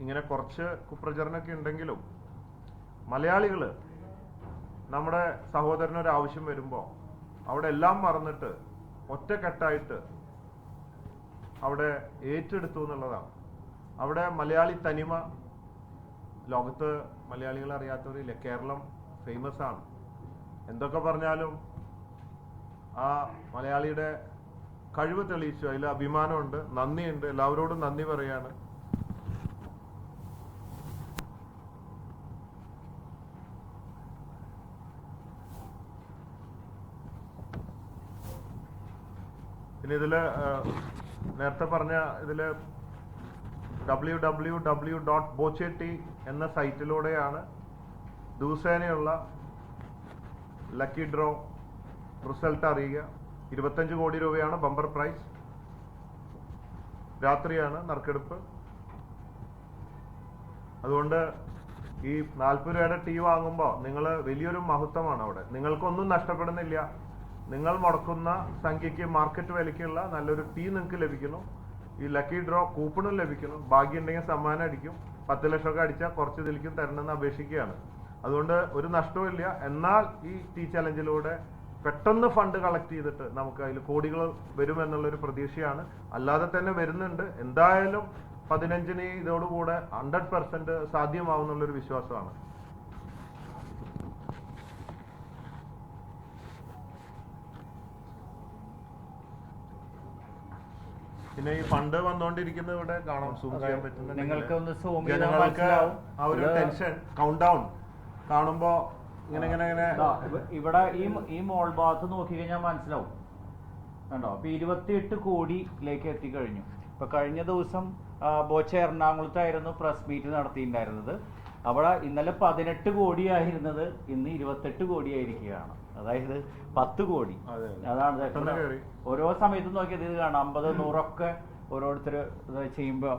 ഇങ്ങനെ കുറച്ച് കുപ്രചരണമൊക്കെ ഉണ്ടെങ്കിലും മലയാളികൾ നമ്മുടെ സഹോദരനൊരു ആവശ്യം വരുമ്പോൾ അവിടെ എല്ലാം മറന്നിട്ട് ഒറ്റക്കെട്ടായിട്ട് അവിടെ ഏറ്റെടുത്തു എന്നുള്ളതാണ്. അവിടെ മലയാളി തനിമ ലോകത്ത് മലയാളികൾ അറിയാത്തവരില്ല. കേരളം ഫേമസ് ആണ്. എന്തൊക്കെ പറഞ്ഞാലും ആ മലയാളിയുടെ കഴിവ് തെളിയിച്ചു. അതിൽ അഭിമാനമുണ്ട്, നന്ദിയുണ്ട്. എല്ലാവരോടും നന്ദി പറയാണ്. പിന്നെ ഇതില് നേരത്തെ പറഞ്ഞ ഇതില് www.bochetti എന്ന സൈറ്റിലൂടെയാണ് ദിവസേനയുള്ള ലക്കി ഡ്രോ റിസൾട്ട് അറിയുക. 25 കോടി രൂപയാണ് ബമ്പർ പ്രൈസ്. രാത്രിയാണ് നറുക്കെടുപ്പ്. അതുകൊണ്ട് ഈ 40 രൂപയുടെ ടീ വാങ്ങുമ്പോൾ നിങ്ങൾ വലിയൊരു മഹത്വമാണ് അവിടെ. നിങ്ങൾക്കൊന്നും നഷ്ടപ്പെടുന്നില്ല. നിങ്ങൾ മുടക്കുന്ന സംഖ്യയ്ക്ക് മാർക്കറ്റ് വിലയ്ക്കുള്ള നല്ലൊരു ടീ നിങ്ങൾക്ക് ലഭിക്കുന്നു. ഈ ലക്കി ഡ്രോ കൂപ്പണും ലഭിക്കുന്നു. ഭാഗ്യം ഉണ്ടെങ്കിൽ സമ്മാനം അടിക്കും. 10 ലക്ഷമൊക്കെ അടിച്ചാൽ കുറച്ച് ഇതിലേക്കും തരണമെന്ന് അപേക്ഷിക്കുകയാണ്. അതുകൊണ്ട് ഒരു നഷ്ടവും ഇല്ല. എന്നാൽ ഈ ടീ ചലഞ്ചിലൂടെ പെട്ടെന്ന് ഫണ്ട് കളക്ട് ചെയ്തിട്ട് നമുക്ക് അതിൽ കോടികൾ വരുമെന്നുള്ളൊരു പ്രതീക്ഷയാണ്. അല്ലാതെ തന്നെ വരുന്നുണ്ട്. എന്തായാലും 15-ന് ഇതോടുകൂടെ 100% സാധ്യമാവുന്നുള്ളൊരു വിശ്വാസമാണ്. പിന്നെ ഈ ഫണ്ട് വന്നുകൊണ്ടിരിക്കുന്നത് ഇവിടെ കാണാം, സൂം ചെയ്യാൻ പറ്റുന്നുണ്ട്. ജനങ്ങൾക്ക് ആ ഒരു ടെൻഷൻ കൗണ്ട് ഡൗൺ കാണുമ്പോ ഇങ്ങനെ ഇവിടെ ഈ മോൾ ഭാഗത്ത് നോക്കി കഴിഞ്ഞാൽ മനസ്സിലാവും കണ്ടോ. അപ്പൊ 28 കോടിയിലേക്ക് എത്തിക്കഴിഞ്ഞു. ഇപ്പൊ കഴിഞ്ഞ ദിവസം ബോച്ചെ എറണാകുളത്തായിരുന്നു പ്രസ് മീറ്റ് നടത്തിയിട്ടുണ്ടായിരുന്നത്. അവിടെ ഇന്നലെ 18 കോടിയായിരുന്നത് ഇന്ന് 28 കോടിയായിരിക്കുകയാണ്. അതായത് 10 കോടി. അതാണ് ഓരോ സമയത്തും നോക്കിയത് ഇത് കാണാം. 50, 100 ഓരോരുത്തർ ചെയ്യുമ്പോ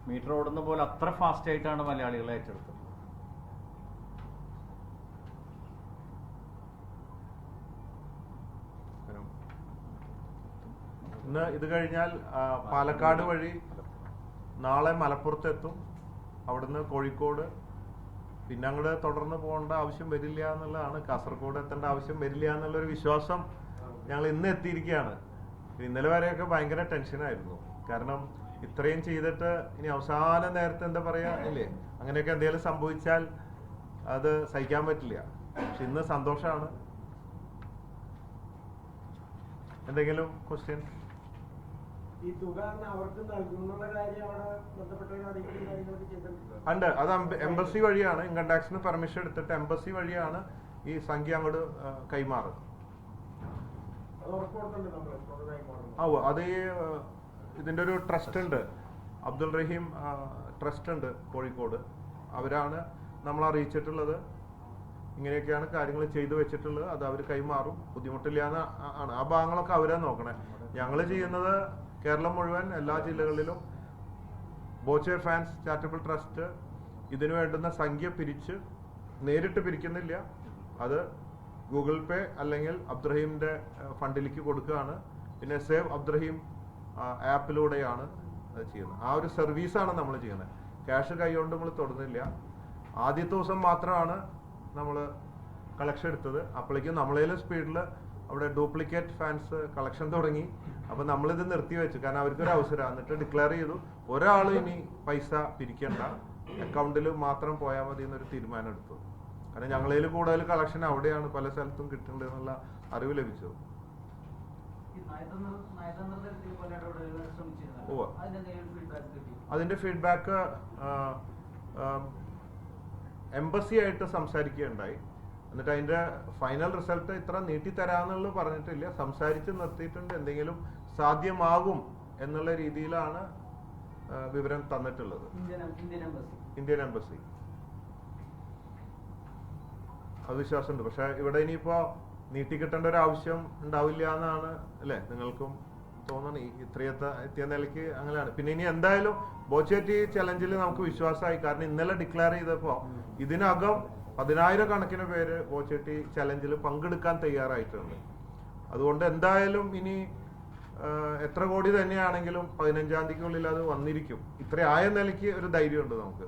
മീറ്റർ ഓടുന്ന പോലെ അത്ര ഫാസ്റ്റ് ആയിട്ടാണ് മലയാളികളെ ഏറ്റെടുത്തത്. ഇന്ന് ഇത് കഴിഞ്ഞാൽ പാലക്കാട് വഴി നാളെ മലപ്പുറത്തെത്തും. അവിടുന്ന് കോഴിക്കോട്, പിന്നെ അങ്ങോട്ട് തുടർന്ന് പോകേണ്ട ആവശ്യം വരില്ല എന്നുള്ളതാണ്. കാസർഗോഡ് എത്തേണ്ട ആവശ്യം വരില്ല എന്നുള്ളൊരു വിശ്വാസം ഞങ്ങൾ ഇന്ന് എത്തിയിരിക്കുകയാണ്. ഇന്നലെ വരെയൊക്കെ ഭയങ്കര ടെൻഷനായിരുന്നു. കാരണം ഇത്രയും ചെയ്തിട്ട് ഇനി അവസാന നേരത്തെ എന്താ പറയാ ഇല്ലേ, അങ്ങനെയൊക്കെ എന്തെങ്കിലും സംഭവിച്ചാൽ അത് സഹിക്കാൻ പറ്റില്ല. പക്ഷെ ഇന്ന് സന്തോഷമാണ്. എന്തെങ്കിലും ക്വസ്റ്റ്യൻ? ഉണ്ട്. അത് എംബസി വഴിയാണ്. ഇൻകം ടാക്സിന് പെർമിഷൻ എടുത്തിട്ട് എംബസി വഴിയാണ് ഈ സംഖ്യ അങ്ങോട്ട് കൈമാറുക. അത് ഈ ഇതിന്റെ ഒരു ട്രസ്റ്റ് ഉണ്ട്, അബ്ദുൾ റഹീം ട്രസ്റ്റ് ഉണ്ട് കോഴിക്കോട്. അവരാണ് നമ്മൾ അറിയിച്ചിട്ടുള്ളത്. ഇങ്ങനെയൊക്കെയാണ് കാര്യങ്ങൾ ചെയ്തു വെച്ചിട്ടുള്ളത്. അത് അവർ കൈമാറും. ബുദ്ധിമുട്ടില്ലാന്ന് ആണ്. ആ ഭാഗങ്ങളൊക്കെ അവരാ നോക്കണേ. ഞങ്ങൾ ചെയ്യുന്നത് കേരളം മുഴുവൻ എല്ലാ ജില്ലകളിലും ബോച്ചെ ഫാൻസ് ചാരിറ്റബിൾ ട്രസ്റ്റ് ഇതിനു വേണ്ടുന്ന സംഖ്യ പിരിച്ച് നേരിട്ട് പിരിക്കുന്നില്ല. അത് ഗൂഗിൾ പേ അല്ലെങ്കിൽ അബ്ദുറഹീമിന്റെ ഫണ്ടിലേക്ക് കൊടുക്കുകയാണ്. പിന്നെ സേവ് അബ്ദുറഹീം ആപ്പിലൂടെയാണ് അത് ചെയ്യുന്നത്. ആ ഒരു സർവീസാണ് നമ്മൾ ചെയ്യുന്നത്. ക്യാഷ് കൈകൊണ്ട് നമ്മൾ തൊടുന്നില്ല. ആദ്യത്തെ ദിവസം മാത്രമാണ് നമ്മൾ കളക്ഷൻ എടുത്തത്. അപ്പോഴേക്കും നമ്മളേലും സ്പീഡിൽ അവിടെ ഡ്യൂപ്ലിക്കേറ്റ് ഫാൻസ് കളക്ഷൻ തുടങ്ങി. അപ്പൊ നമ്മളിത് നിർത്തിവെച്ചു. കാരണം അവർക്കൊരു അവസരം. എന്നിട്ട് ഡിക്ലെയർ ചെയ്തു ഒരാളും ഇനി പൈസ പിരിക്കണ്ട, അക്കൗണ്ടിൽ മാത്രം പോയാൽ മതി എന്നൊരു തീരുമാനം എടുത്തു. കാരണം ഞങ്ങളേൽ കൂടുതൽ കളക്ഷൻ അവിടെയാണ് പല സ്ഥലത്തും കിട്ടുന്നുണ്ട് എന്നുള്ള അറിവ് ലഭിച്ചത്. അതിന്റെ ഫീഡ്ബാക്ക് എംബസി ആയിട്ട് സംസാരിക്കുകയുണ്ടായി. എന്നിട്ട് അതിന്റെ ഫൈനൽ റിസൾട്ട് ഇത്ര നീട്ടിത്തരാന്നുള്ളത് പറഞ്ഞിട്ടില്ല. സംസാരിച്ച് നിർത്തിയിട്ടുണ്ട്. എന്തെങ്കിലും സാധ്യമാകും എന്നുള്ള രീതിയിലാണ് വിവരം തന്നിട്ടുള്ളത്. ഇന്ത്യൻ എംബസി അത് വിശ്വാസമുണ്ട്. പക്ഷെ ഇവിടെ ഇനിയിപ്പോ നീട്ടിക്കിട്ടേണ്ട ഒരു ആവശ്യം ഉണ്ടാവില്ല എന്നാണ് അല്ലെ നിങ്ങൾക്കും തോന്നണം. എത്തിയ നിലയ്ക്ക് അങ്ങനെയാണ്. പിന്നെ ഇനി എന്തായാലും ബോച്ചെറ്റി ചലഞ്ചിൽ നമുക്ക് വിശ്വാസമായി. കാരണം ഇന്നലെ ഡിക്ലെയർ ചെയ്തപ്പോ ഇതിനകം 10,000 കണക്കിന് പേര് ബോച്ചെറ്റി ചലഞ്ചിൽ പങ്കെടുക്കാൻ തയ്യാറായിട്ടുണ്ട്. അതുകൊണ്ട് എന്തായാലും ഇനി എത്ര കോടി തന്നെയാണെങ്കിലും 15-ാം തീയതിക്കുള്ളിൽ അത് വന്നിരിക്കും. ഇത്ര ആയ നിലയ്ക്ക് ഒരു ധൈര്യമുണ്ട് നമുക്ക്.